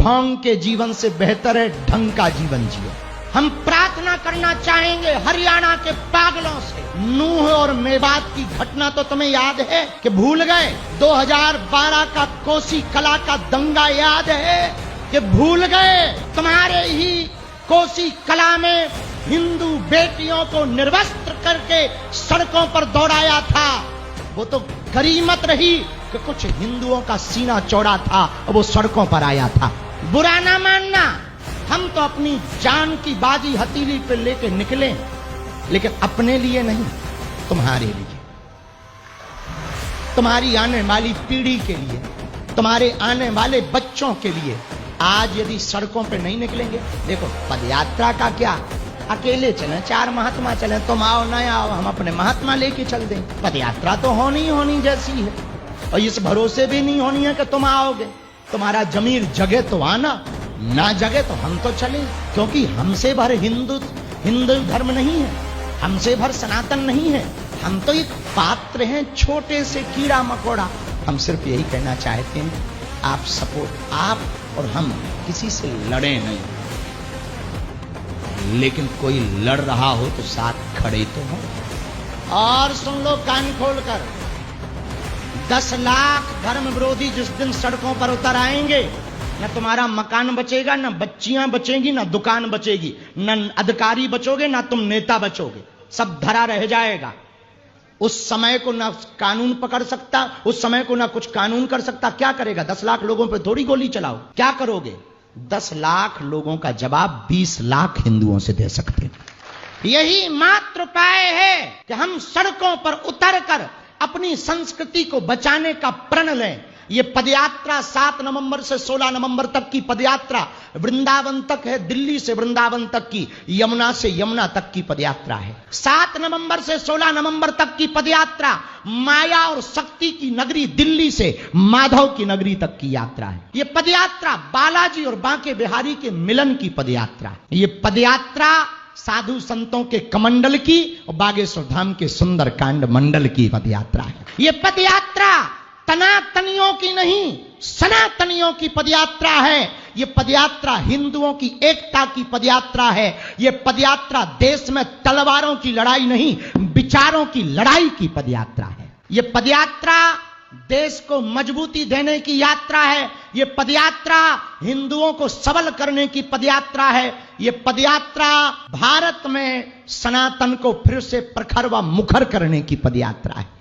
ढोंग के जीवन से बेहतर है ढंग का जीवन जियो। हम प्रार्थना करना चाहेंगे हरियाणा के पागलों से। नूह और मेवात की घटना तो तुम्हें याद है कि भूल गए? 2012 का कोसी कला का दंगा याद है कि भूल गए? तुम्हारे ही कोसी कला में हिंदू बेटियों को निर्वस्त्र करके सड़कों पर दौड़ाया था। वो तो गरीमत रही कि कुछ हिंदुओं का सीना चौड़ा था और वो सड़कों पर आया था। बुरा ना मानना, हम तो अपनी जान की बाजी हथेली पे लेके निकले, लेकिन अपने लिए नहीं, तुम्हारे लिए, तुम्हारी आने वाली पीढ़ी के लिए, तुम्हारे आने वाले बच्चों के लिए। आज यदि सड़कों पे नहीं निकलेंगे, देखो पदयात्रा का क्या, अकेले चलें, 4 महात्मा चलें, तुम आओ न आओ, हम अपने महात्मा लेके चल दें। पदयात्रा तो होनी जैसी है, और इस भरोसे भी नहीं होनी है कि तुम आओगे। तुम्हारा जमीर जगे तो आना, ना जगे तो हम तो चले, क्योंकि हमसे भर हिंदू धर्म नहीं है, हमसे भर सनातन नहीं है। हम तो एक पात्र हैं, छोटे से कीड़ा मकोड़ा। हम सिर्फ यही कहना चाहते हैं, आप और हम किसी से लड़े नहीं, लेकिन कोई लड़ रहा हो तो साथ खड़े तो हो। और सुन लो कान खोलकर, 10 लाख धर्म विरोधी जिस दिन सड़कों पर उतर आएंगे, न तुम्हारा मकान बचेगा, न बच्चियां बचेंगी, न दुकान बचेगी, न अधिकारी बचोगे, न तुम नेता बचोगे, सब धरा रह जाएगा। उस समय को ना कानून पकड़ सकता, उस समय को ना कुछ कानून कर सकता। क्या करेगा? 10 लाख लोगों पर थोड़ी गोली चलाओ, क्या करोगे? 10 लाख लोगों का जवाब 20 लाख हिंदुओं से दे सकते। यही मात्र उपाय है कि हम सड़कों पर उतरकर अपनी संस्कृति को बचाने का प्रण लें। ये पदयात्रा 7 नवंबर से 16 नवंबर तक की पदयात्रा वृंदावन तक है, दिल्ली से वृंदावन तक की, यमुना से यमुना तक की पदयात्रा है। 7 नवंबर से 16 नवंबर तक की पदयात्रा माया और शक्ति की नगरी दिल्ली से माधव की नगरी तक की यात्रा है। ये पदयात्रा बालाजी और बांके बिहारी के मिलन की पदयात्रा है। ये पदयात्रा साधु संतों के कमंडल की और बागेश्वर धाम के सुंदर कांड मंडल की पदयात्रा है। ये पदयात्रा तनातनियों की नहीं, सनातनियों की पदयात्रा है। ये पदयात्रा हिंदुओं की एकता की पदयात्रा है। ये पदयात्रा देश में तलवारों की लड़ाई नहीं, विचारों की लड़ाई की पदयात्रा है। ये पदयात्रा देश को मजबूती देने की यात्रा है। ये पदयात्रा हिंदुओं को सबल करने की पदयात्रा है। ये पदयात्रा भारत में सनातन को फिर से प्रखर व मुखर करने की पदयात्रा है।